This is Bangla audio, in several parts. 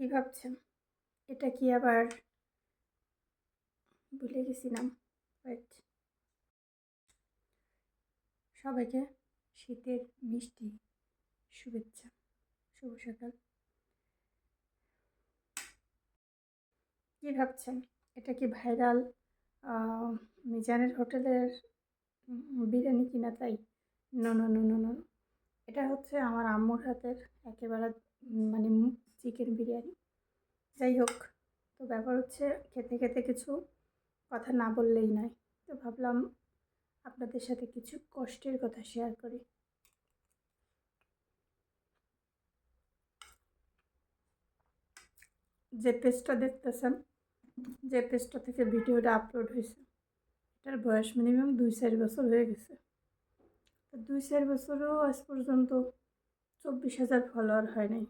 কি ভাবছেন? এটা কি আবার ভুলে গেছি নাম। ওয়েট। সবাইকে শীতের মিষ্টি শুভেচ্ছা। শুভ সকাল। কি ভাবছেন? এটা কি ভাইরাল মিজানের হোটেলের বিরিয়ানি কিনা তাই? No no no no no. এটা হচ্ছে আমার আম্মুর হাতের একেবারে মানে চিকেন বিরিয়ানি। যাই হোক, তো ব্যাপার হচ্ছে খেতে খেতে কিছু কথা না বললেই নয়। তো ভাবলাম আপনাদের সাথে কিছু কষ্টের কথা শেয়ার করি। যে পেজটা দেখতেছেন, যে পেজটা থেকে ভিডিওটা আপলোড হয়েছে, এটার বয়স মিনিমাম 2-4 বছর হয়ে গেছে। তো 2-4 বছরও আজ পর্যন্ত 24,000 ফলোয়ার হয় নাই।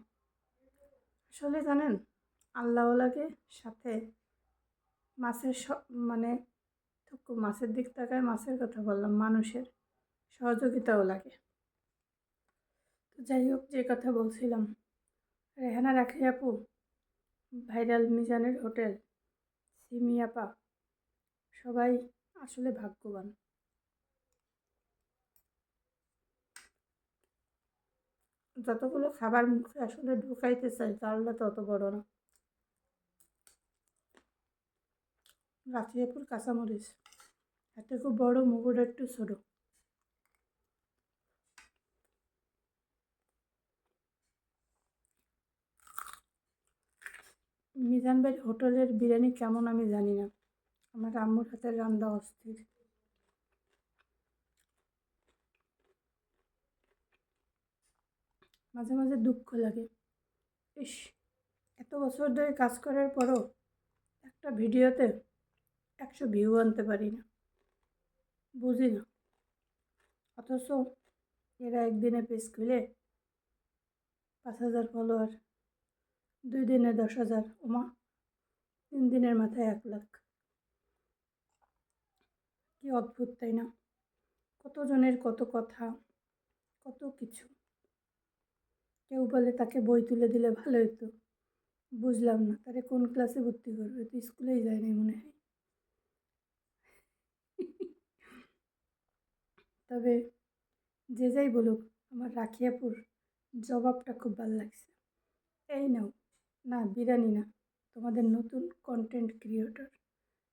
আসলে জানেন, আল্লাহও লাগে, সাথে মাছের মানে মাছের দিক তাকায়, মাছের কথা বললাম, মানুষের সহযোগিতাও লাগে। তো যাই হোক, যে কথা বলছিলাম, রেহানা রাখি আপু, ভাইরাল মিজানের হোটেল, সিমি আপা, সবাই আসলে ভাগ্যবান। যতগুলো খাবার মুখে আসলে ঢুকাইতে চাই, জানলা তো অত বড় না। রাখিয়াপুর কাঁচামরিচ, একটা খুব বড়, মুগুটা একটু ছোটো। মিজান ভাই হোটেলের বিরিয়ানি কেমন আমি জানি না, আমার আম্মুর হাতের রান্না অস্থির। মাঝে মাঝে দুঃখ লাগে, ইস, এত বছর ধরে কাজ করার পরও একটা ভিডিওতে 100 ভিউ আনতে পারি না, বুঝি না। অথচ এরা একদিনে পেজ খুলে 5,000 ফলোয়ার, 2 দিনে 10,000, ওমা 3 দিনের মাথায় 1 লাখ। কি অদ্ভুত, তাই না? কতজনের কত কথা, কত কিছু। কেউ বলে তাকে বই তুলে দিলে ভালো হতো। বুঝলাম না, তারে কোন ক্লাসে ভর্তি করবে? তো স্কুলেই যায় নাই মনে হয়। তবে যে যাই বলুক, আমার রাখিয়াপুর জবাবটা খুব ভালো লাগছে। এই নাও, না বিরিয়ানি না, তোমাদের নতুন কন্টেন্ট ক্রিয়েটর,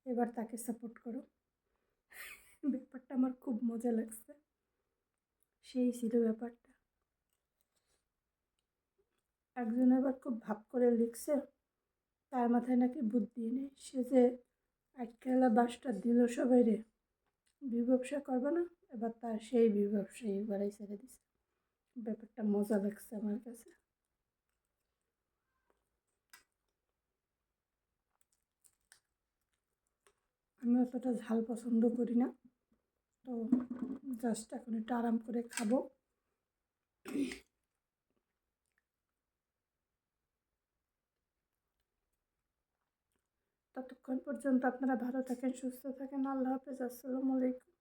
এবার তাকে সাপোর্ট করো। ব্যাপারটা আমার খুব মজা লাগছে। সেই ছিল ব্যাপারটা। একজন আবার খুব ভাব করে লিখছে, তার মাথায় নাকি বুদ্ধি নেই, সে যে আজকালা বাসটা দিল সবাই রে, ব্যবসা করবে না, এবার তার সেই ব্যবসায়ী বাড়াই ছেড়ে দিছে। ব্যাপারটা মজা লাগছে আমার কাছে। আমি অতটা ঝাল পছন্দ করি না, তো জাস্ট এখন একটু আরাম করে খাবো। ততক্ষণ পর্যন্ত আপনারা ভালো থাকেন, সুস্থ থাকেন। আল্লাহ হাফেজ, আসসালামু আলাইকুম।